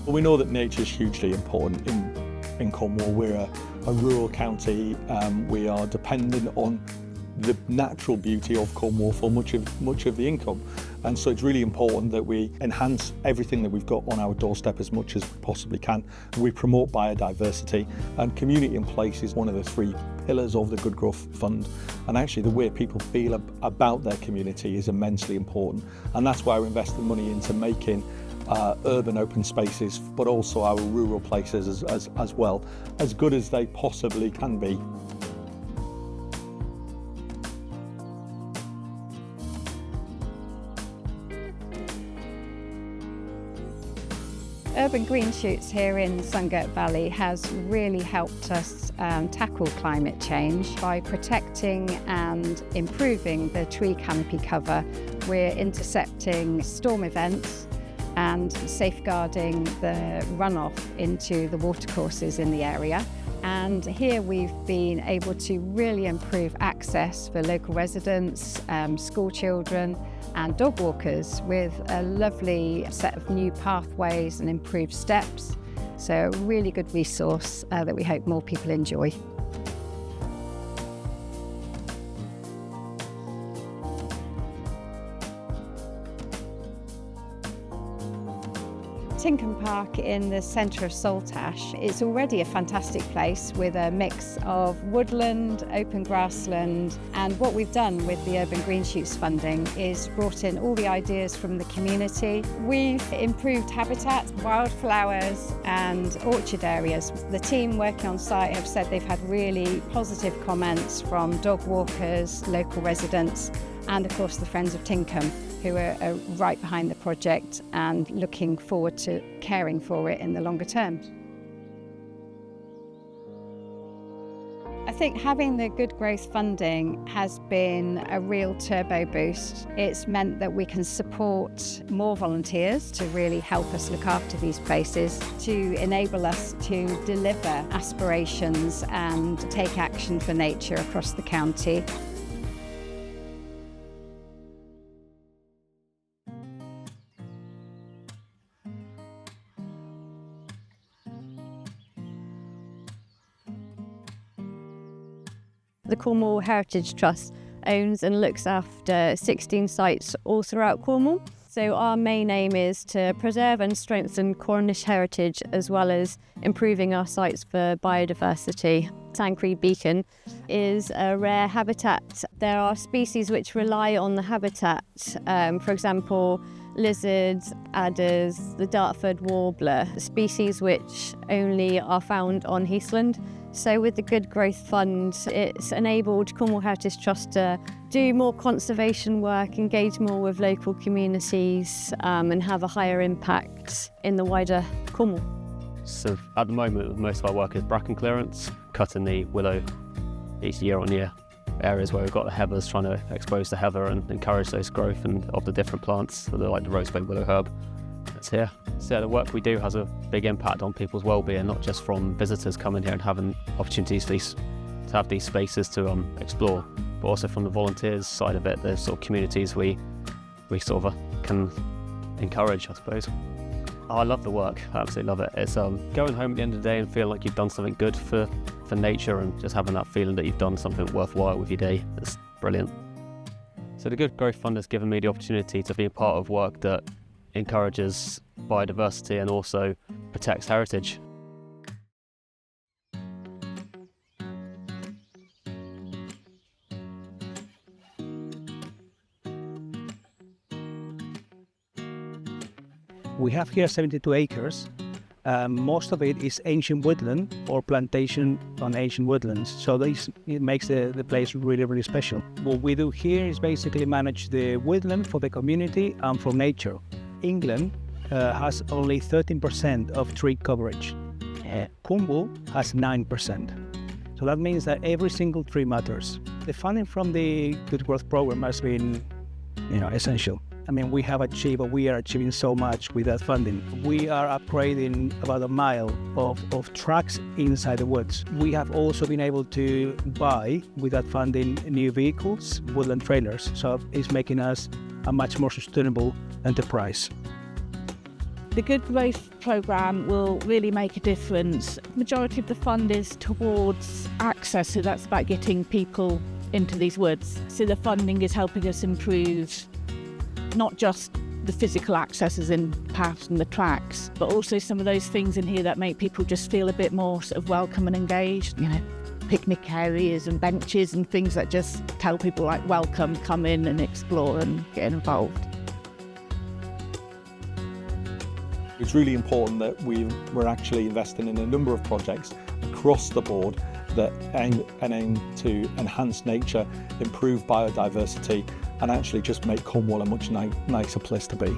Well, we know that nature is hugely important in Cornwall. We're a rural county. We are dependent on the natural beauty of Cornwall for much of the income, and so it's really important that we enhance everything that we've got on our doorstep as much as we possibly can. We promote biodiversity, and community in place is one of the 3 pillars of the Good Growth Fund, and actually the way people feel about their community is immensely important, and that's why we're investing money into making urban open spaces, but also our rural places as well, as good as they possibly can be. Urban Green Shoots here in Sungurt Valley has really helped us tackle climate change by protecting and improving the tree canopy cover. We're intercepting storm events and safeguarding the runoff into the watercourses in the area. And here we've been able to really improve access for local residents, school children and dog walkers with a lovely set of new pathways and improved steps. So a really good resource that we hope more people enjoy. Tinkham Park in the centre of Saltash is already a fantastic place with a mix of woodland, open grassland, and what we've done with the Urban Green Shoots funding is brought in all the ideas from the community. We've improved habitat, wildflowers and orchard areas. The team working on site have said they've had really positive comments from dog walkers, local residents and of course the Friends of Tinkham, who are right behind the project and looking forward to caring for it in the longer term. I think having the Good Growth funding has been a real turbo boost. It's meant that we can support more volunteers to really help us look after these places, to enable us to deliver aspirations and take action for nature across the county. The Cornwall Heritage Trust owns and looks after 16 sites all throughout Cornwall. So our main aim is to preserve and strengthen Cornish heritage as well as improving our sites for biodiversity. Sanctuary Beacon is a rare habitat. There are species which rely on the habitat, for example, lizards, adders, the Dartford warbler, species which only are found on heathland. So with the Good Growth Fund, it's enabled Cornwall Heritage Trust to do more conservation work, engage more with local communities and have a higher impact in the wider Cornwall. So at the moment, most of our work is bracken clearance, cutting the willow each year on year. Areas where we've got the heathers, trying to expose the heather and encourage those growth and of the different plants, like the rosebud willow herb. That's here. So the work we do has a big impact on people's well-being, not just from visitors coming here and having opportunities to have these spaces to explore, but also from the volunteers side of it, the sort of communities we sort of can encourage, I suppose. Oh, I love the work. I absolutely love it. It's going home at the end of the day and feeling like you've done something good for nature and just having that feeling that you've done something worthwhile with your day. It's brilliant. So the Good Growth Fund has given me the opportunity to be a part of work that encourages biodiversity and also protects heritage. We have here 72 acres. Most of it is ancient woodland or plantation on ancient woodlands. So it makes the place really, really special. What we do here is basically manage the woodland for the community and for nature. England has only 13% of tree coverage. Cornwall has 9%. So that means that every single tree matters. The funding from the Good Growth Program has been, essential. I mean, we are achieving so much with that funding. We are upgrading about a mile of tracks inside the woods. We have also been able to buy, with that funding, new vehicles, woodland trailers. So it's making us a much more sustainable enterprise. The Good Growth programme will really make a difference. The majority of the fund is towards access, so that's about getting people into these woods. So the funding is helping us improve not just the physical accesses in paths and the tracks, but also some of those things in here that make people just feel a bit more sort of welcome and engaged. You know, picnic areas and benches and things that just tell people like welcome, come in and explore and get involved. It's really important that we're actually investing in a number of projects across the board that aim to enhance nature, improve biodiversity, and actually just make Cornwall a much nicer place to be.